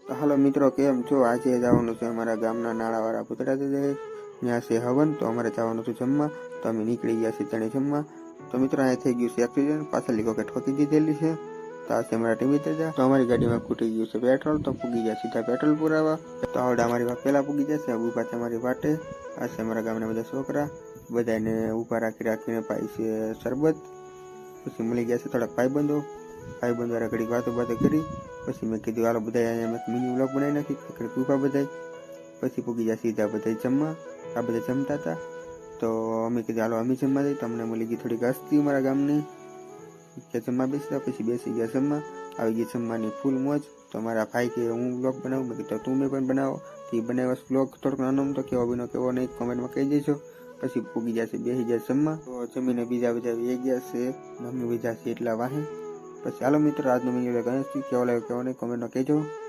તો હાલો મિત્રો, કેમ છો? આજે જવાનું છે અમારા ગામના નાળાવાળા પુતળા દાદા, ત્યાં છે હવન, તો અમારે જવાનું છે જમવા. તો અમે નીકળી ગયા છીએ ત્રણે જમવા. તો મિત્રો, અહીંયા થઈ ગયું છે એક્સિડન્ટ, પાછળની કોકે ઠોકી દીધેલી છે. તો આ છે અમારા ટીમી દાદા. તો અમારી ગાડીમાં ખૂટી ગયું છે પેટ્રોલ, તો પૂગી ગયા સીધા પેટ્રોલ પુરાવા. તો આવડે અમારી વાત પહેલા પૂગી જશે, ઊભા છે અમારી વાટે. આ છે અમારા ગામના બધા છોકરા, બધાને ઊભા રાખીને પાઈ છે શરબત. પછી મળી ગયા છે થોડાક ભાઈબંધો વાળા ઘડી વાતો કરી. પછી મેં કીધું હાલો બધા અહીંયા મિની વ્લોગ બનાવી નાખી, ઘડીક ઊભા બધા. પછી પૂગી ગયા સીધા બધા જમવા. આ બધા જમતા હતા, તો અમે કીધું હાલો અમે જમવા જઈએ. તો અમને મળી ગઈ થોડીક હસ્તી અમારા ગામની, કે જમવા બેસતા. પછી બેસી ગયા જમવા, આવી ગઈ જમવાની ફૂલ મોજ. તો મારા ભાઈ કે હું વ્લોગ બનાવું, મેં કીધું તું પણ બનાવો. તો એ બનાવ્યો વ્લોગ થોડોક નાનો તો કેવો બનો કેવો નહીં કોમેન્ટમાં કહી દેજો. પછી પૂગી જશે બેસી જાય જમવા. તો જમીને બીજા વે ગયા છે, મમ્મી બીજા છે એટલા વાહે. પછી હાલો મિત્રો, આજનો વિડીયો કેવો લાગ્યો કેવો નહીં કોમેન્ટમાં કહેજો.